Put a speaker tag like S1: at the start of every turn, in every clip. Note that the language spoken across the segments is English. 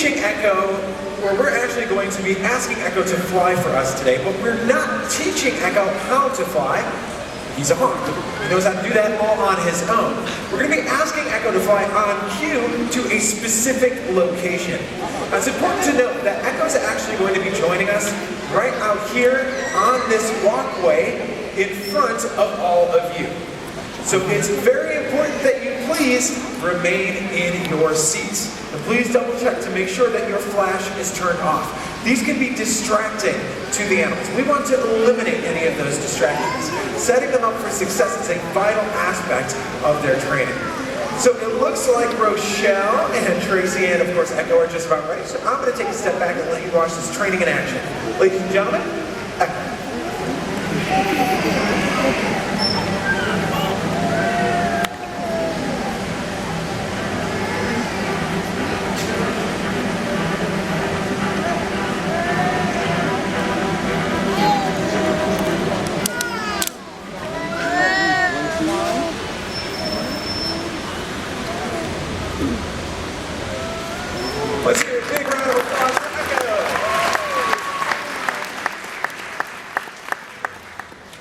S1: teaching Echo, where we're actually going to be asking Echo to fly for us today, but we're not teaching Echo how to fly. He's a hawk. He knows how to do that all on his own. We're going to be asking Echo to fly on cue to a specific location. Now, it's important to note that Echo is actually going to be joining us right out here on this walkway in front of all of you. So it's very important that you please remain in your seats. And please double check to make sure that your flash is turned off. These can be distracting to the animals. We want to eliminate any of those distractions. Setting them up for success is a vital aspect of their training. So it looks like Rochelle and Tracy and of course Echo are just about ready. So I'm going to take a step back and let you watch this training in action. Ladies and gentlemen, Echo. Let's hear a big round of applause for Echo.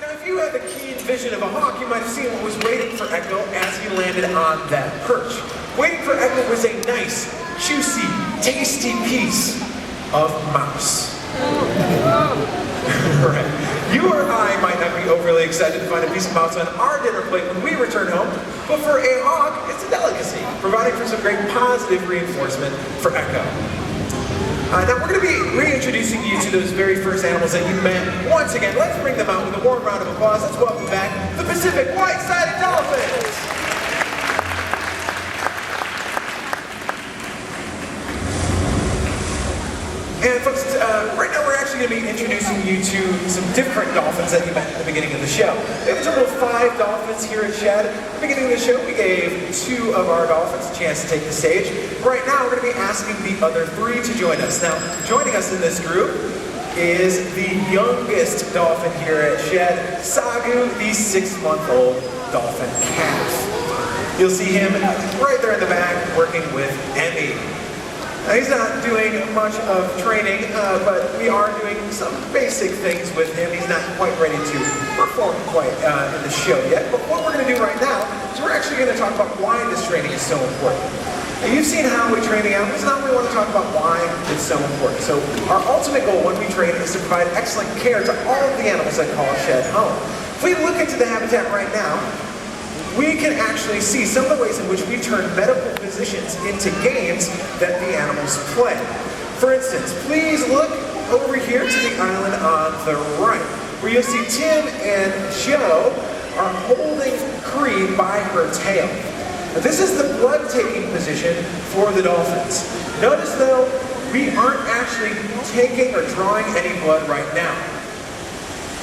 S1: Now, if you have a keen vision of a hawk, you might have seen what was waiting for Echo as he landed on that perch. Waiting for Echo was a nice, juicy, tasty piece of mouse. Right. You or I might not be overly excited to find a piece of mouse on our dinner plate when we return home, but for a hawk, it's a delicacy, providing for some great positive reinforcement for Echo. Now we're going to be reintroducing you to those very first animals that you met. Once again, let's bring them out with a warm round of applause. Let's welcome back the Pacific White-Sided Dolphins! And folks, right now we're actually going to be introducing you to some different dolphins that you met at the beginning of the show. We have a total of 5 dolphins here at Shed. At the beginning of the show, we gave 2 of our dolphins a chance to take the stage. Right now, we're going to be asking the other 3 to join us. Now, joining us in this group is the youngest dolphin here at Shed, Sagu, the 6-month-old dolphin calf. You'll see him right there in the back working with Emmy. Now, he's not doing much of training, but we are doing some basic things with him. He's not quite ready to perform quite in the show yet. But what we're going to do right now is we're actually going to talk about why this training is so important. Now, you've seen how we train the animals. Now we want to talk about why it's so important. So our ultimate goal when we train is to provide excellent care to all of the animals that call Shed home. If we look into the habitat right now, we can actually see some of the ways in which we turn medical positions into games that the animals play. For instance, please look over here to the island on the right, where you'll see Tim and Joe are holding Cree by her tail. Now, this is the blood-taking position for the dolphins. Notice though, we aren't actually taking or drawing any blood right now.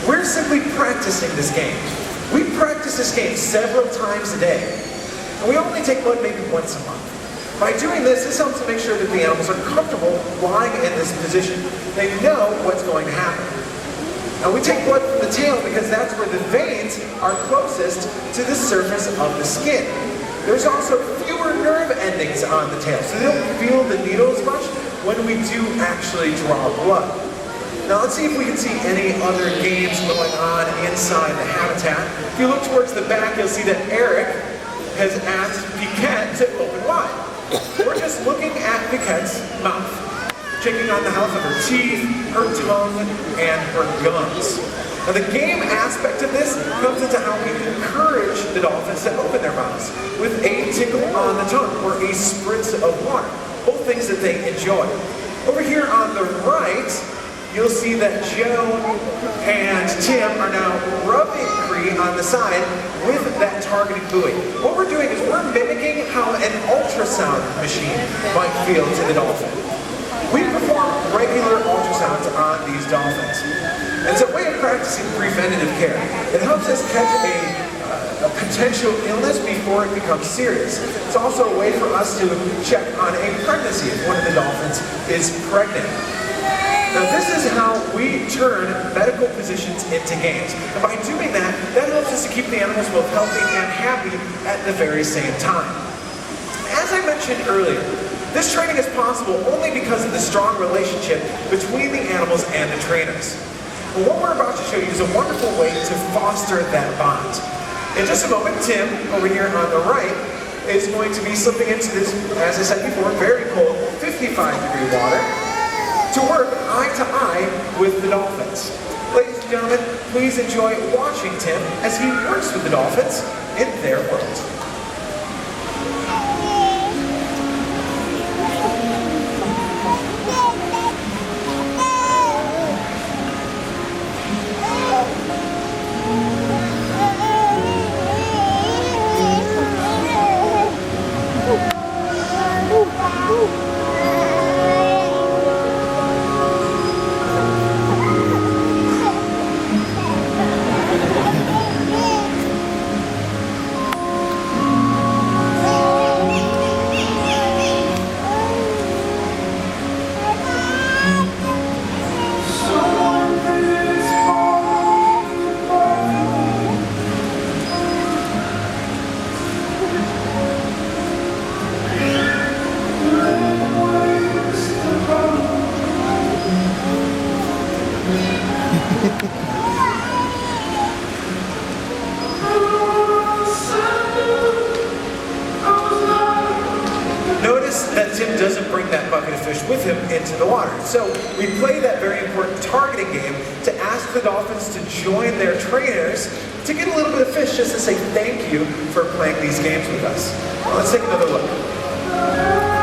S1: We're simply practicing this game. We practice this game several times a day, and we only take blood maybe once a month. By doing this, this helps to make sure that the animals are comfortable lying in this position. They know what's going to happen. Now we take blood from the tail because that's where the veins are closest to the surface of the skin. There's also fewer nerve endings on the tail, so they don't feel the needle as much when we do actually draw blood. Now let's see if we can see any other games going on inside the habitat. If you look towards the back, you'll see that Eric has asked Piquette to open wide. We're just looking at Piquette's mouth, checking on the health of her teeth, her tongue, and her gums. Now the game aspect of this comes into how we encourage the dolphins to open their mouths with a tickle on the tongue or a spritz of water, both things that they enjoy. Over here on the right, you'll see that Joe and Tim are now rubbing Cree on the side with that targeting buoy. What we're doing is we're mimicking how an ultrasound machine might feel to the dolphin. We perform regular ultrasounds on these dolphins. It's a way of practicing preventative care. It helps us catch a potential illness before it becomes serious. It's also a way for us to check on a pregnancy if one of the dolphins is pregnant. Now this is how we turn medical positions into games. And by doing that, that helps us to keep the animals both healthy and happy at the very same time. As I mentioned earlier, This training is possible only because of the strong relationship between the animals and the trainers. Well, what we're about to show you is a wonderful way to foster that bond. In just a moment, Tim, over here on the right, is going to be slipping into this, as I said before, very cold 55-degree water to work eye to eye with the dolphins. Ladies and gentlemen, please enjoy watching Tim as he works with the dolphins in their world. Notice that Tim doesn't bring that bucket of fish with him into the water. So we play that very important targeting game to ask the dolphins to join their trainers to get a little bit of fish just to say thank you for playing these games with us. Well, let's take another look.